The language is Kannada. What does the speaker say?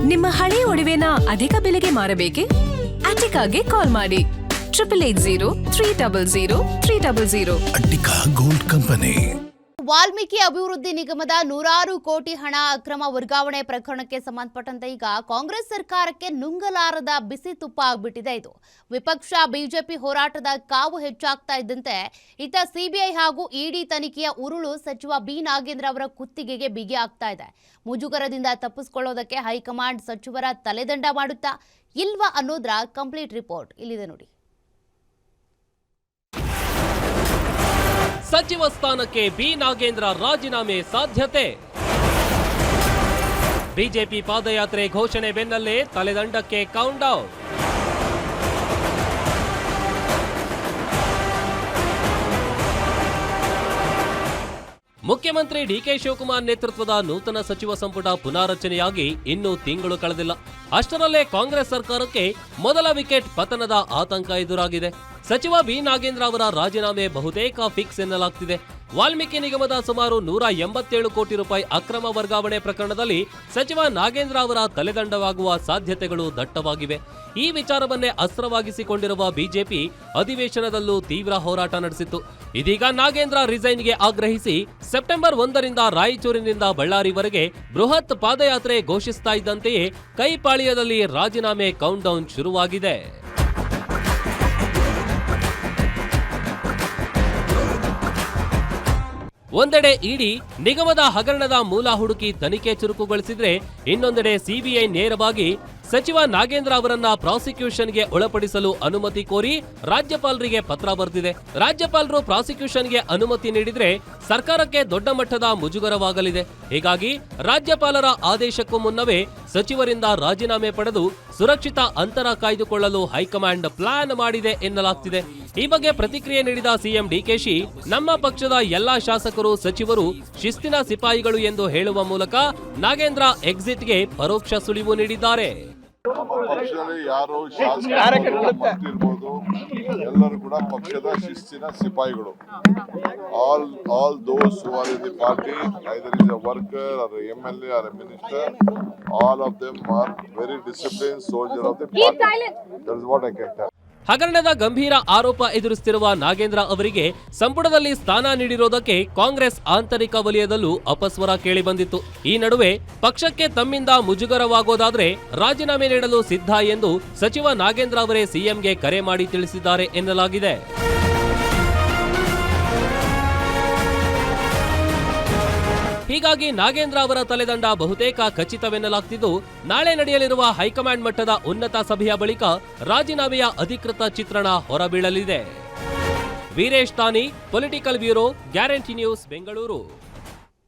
ನಿಮ್ಮ ಹಳೆ ಒಡವೆನ ಅಧಿಕ ಬೆಲೆಗೆ ಮಾರಬೇಕೆ? ಅಟಿಕಾಗೆ ಕಾಲ್ ಮಾಡಿ 8880 ಅಟಿಕಾ ಗೋಲ್ಡ್ ಕಂಪನಿ. ವಾಲ್ಮೀಕಿ ಅಭಿವೃದ್ಧಿ ನಿಗಮದ 100 ಕೋಟಿ ಹಣ ಅಕ್ರಮ ವರ್ಗಾವಣೆ ಪ್ರಕರಣಕ್ಕೆ ಸಂಬಂಧಪಟ್ಟಂತೆ ಈಗ ಕಾಂಗ್ರೆಸ್ ಸರ್ಕಾರಕ್ಕೆ ನುಂಗಲಾರದ ಬಿಸಿ ತುಪ್ಪ ಆಗ್ಬಿಟ್ಟಿದೆ. ಇದು ವಿಪಕ್ಷ ಬಿಜೆಪಿ ಹೋರಾಟದ ಕಾವು ಹೆಚ್ಚಾಗ್ತಾ ಇದ್ದಂತೆ ಇತ್ತ ಸಿಬಿಐ ಹಾಗೂ ಇಡಿ ತನಿಖೆಯ ಉರುಳು ಸಚಿವ ಬಿ ನಾಗೇಂದ್ರ ಅವರ ಕುತ್ತಿಗೆಗೆ ಬಿಗಿ ಆಗ್ತಾ ಇದೆ. ಮುಜುಗರದಿಂದ ತಪ್ಪಿಸಿಕೊಳ್ಳೋದಕ್ಕೆ ಹೈಕಮಾಂಡ್ ಸಚಿವರ ತಲೆದಂಡ ಮಾಡುತ್ತಾ ಇಲ್ವಾ ಅನ್ನೋದ್ರ ಕಂಪ್ಲೀಟ್ ರಿಪೋರ್ಟ್ ಇಲ್ಲಿದೆ ನೋಡಿ. ಸಚಿವ ಸ್ಥಾನಕ್ಕೆ ಬಿ ನಾಗೇಂದ್ರ ರಾಜೀನಾಮೆ ಸಾಧ್ಯತೆ. ಬಿಜೆಪಿ ಪಾದಯಾತ್ರೆ ಘೋಷಣೆ ಬೆನ್ನಲ್ಲೇ ತಲೆದಂಡಕ್ಕೆ ಕೌಂಟ್ ಡೌನ್. ಮುಖ್ಯಮಂತ್ರಿ ಡಿಕೆ ಶಿವಕುಮಾರ್ ನೇತೃತ್ವದ ನೂತನ ಸಚಿವ ಸಂಪುಟ ಪುನಾರಚನೆಯಾಗಿ ಇನ್ನೂ ತಿಂಗಳು ಕಳೆದಿಲ್ಲ. ಅಷ್ಟರಲ್ಲೇ ಕಾಂಗ್ರೆಸ್ ಸರ್ಕಾರಕ್ಕೆ ಮೊದಲ ವಿಕೆಟ್ ಪತನದ ಆತಂಕ ಎದುರಾಗಿದೆ. ಸಚಿವ ಬಿ ನಾಗೇಂದ್ರ ಅವರ ರಾಜೀನಾಮೆ ಬಹುತೇಕ ಫಿಕ್ಸ್ ಎನ್ನಲಾಗ್ತಿದೆ. ವಾಲ್ಮೀಕಿ ನಿಗಮದ ಸುಮಾರು 187 ಕೋಟಿ ರೂಪಾಯಿ ಅಕ್ರಮ ವರ್ಗಾವಣೆ ಪ್ರಕರಣದಲ್ಲಿ ಸಚಿವ ನಾಗೇಂದ್ರ ಅವರ ತಲೆದಂಡವಾಗುವ ಸಾಧ್ಯತೆಗಳು ದಟ್ಟವಾಗಿವೆ. ಈ ವಿಚಾರವನ್ನೇ ಅಸ್ತ್ರವಾಗಿಸಿಕೊಂಡಿರುವ ಬಿಜೆಪಿ ಅಧಿವೇಶನದಲ್ಲೂ ತೀವ್ರ ಹೋರಾಟ ನಡೆಸಿತ್ತು. ಇದೀಗ ನಾಗೇಂದ್ರ ರಿಸೈನ್ಗೆ ಆಗ್ರಹಿಸಿ ಸೆಪ್ಟೆಂಬರ್ 1ರಿಂದ ರಾಯಚೂರಿನಿಂದ ಬಳ್ಳಾರಿವರೆಗೆ ಬೃಹತ್ ಪಾದಯಾತ್ರೆ ಘೋಷಿಸ್ತಾ ಇದ್ದಂತೆಯೇ ಕೈಪಾಳ್ಯದಲ್ಲಿ ರಾಜೀನಾಮೆ ಕೌಂಟ್ ಡೌನ್ ಶುರುವಾಗಿದೆ. ಒಂದೆಡೆ ಇಡಿ ನಿಗಮದ ಹಗರಣದ ಮೂಲ ಹುಡುಕಿ ತನಿಖೆ ಚುರುಕುಗೊಳಿಸಿದ್ರೆ, ಇನ್ನೊಂದೆಡೆ ಸಿಬಿಐ ನೇರವಾಗಿ ಸಚಿವ ನಾಗೇಂದ್ರ ಅವರನ್ನ ಪ್ರಾಸಿಕ್ಯೂಷನ್ಗೆ ಒಳಪಡಿಸಲು ಅನುಮತಿ ಕೋರಿ ರಾಜ್ಯಪಾಲರಿಗೆ ಪತ್ರ ಬರೆದಿದೆ. ರಾಜ್ಯಪಾಲರು ಪ್ರಾಸಿಕ್ಯೂಷನ್ಗೆ ಅನುಮತಿ ನೀಡಿದ್ರೆ ಸರ್ಕಾರಕ್ಕೆ ದೊಡ್ಡ ಮಟ್ಟದ ಮುಜುಗರವಾಗಲಿದೆ. ಹೀಗಾಗಿ ರಾಜ್ಯಪಾಲರ ಆದೇಶಕ್ಕೂ ಮುನ್ನವೇ ಸಚಿವರಿಂದ ರಾಜೀನಾಮೆ ಪಡೆದು ಸುರಕ್ಷಿತ ಅಂತರ ಕಾಯ್ದುಕೊಳ್ಳಲು ಹೈಕಮಾಂಡ್ ಪ್ಲಾನ್ ಮಾಡಿದೆ ಎನ್ನಲಾಗ್ತಿದೆ. ಈ ಬಗ್ಗೆ ಪ್ರತಿಕ್ರಿಯೆ ನೀಡಿದ ಸಿಎಂ ಡಿಕೆಶಿ, ನಮ್ಮ ಪಕ್ಷದ ಎಲ್ಲಾ ಶಾಸಕರು ಸಚಿವರು ಶಿಸ್ತಿನ ಸಿಪಾಯಿಗಳು ಎಂದು ಹೇಳುವ ಮೂಲಕ ನಾಗೇಂದ್ರ ಎಕ್ಸಿಟ್ಗೆ ಪರೋಕ್ಷ ಸುಳಿವು ನೀಡಿದ್ದಾರೆ. ನಮ್ಮ ಪಕ್ಷದಲ್ಲಿ ಯಾರು ಶಾಸಕರು ಎಲ್ಲರೂ ಕೂಡ ಪಕ್ಷದ ಶಿಸ್ತಿನ ಸಿಪಾಯಿಗಳು. all those who are in the party, either is a worker or a MLA or a minister, all of them are very disciplined soldiers of the party. That is what I can tell. ಹಗರಣದ ಗಂಭೀರ ಆರೋಪ ಎದುರಿಸುತ್ತಿರುವ ನಾಗೇಂದ್ರ ಅವರಿಗೆ ಸಂಪುಟದಲ್ಲಿ ಸ್ಥಾನ ನೀಡಿರೋದಕ್ಕೆ ಕಾಂಗ್ರೆಸ್ ಆಂತರಿಕ ವಲಯದಲ್ಲೂ ಅಪಸ್ವರ ಕೇಳಿಬಂದಿತ್ತು. ಈ ನಡುವೆ ಪಕ್ಷಕ್ಕೆ ತಮ್ಮಿಂದ ಮುಜುಗರವಾಗೋದಾದ್ರೆ ರಾಜೀನಾಮೆ ನೀಡಲು ಸಿದ್ಧ ಎಂದು ಸಚಿವ ನಾಗೇಂದ್ರ ಅವರೇ ಸಿಎಂಗೆ ಕರೆ ಮಾಡಿ ತಿಳಿಸಿದ್ದಾರೆ ಎನ್ನಲಾಗಿದೆ. ಹೀಗಾಗಿ ನಾಗೇಂದ್ರ ಅವರ ತಲೆದಂಡ ಬಹುತೇಕ ಖಚಿತವೆನ್ನಲಾಗ್ತಿದ್ದು, ನಾಳೆ ನಡೆಯಲಿರುವ ಹೈಕಮಾಂಡ್ ಮಟ್ಟದ ಉನ್ನತ ಸಭೆಯ ಬಳಿಕ ರಾಜೀನಾಮೆಯ ಅಧಿಕೃತ ಚಿತ್ರಣ ಹೊರಬೀಳಲಿದೆ. ವೀರೇಶ್ ತಾನಿ, political bureau, guarantee news, Bengaluru.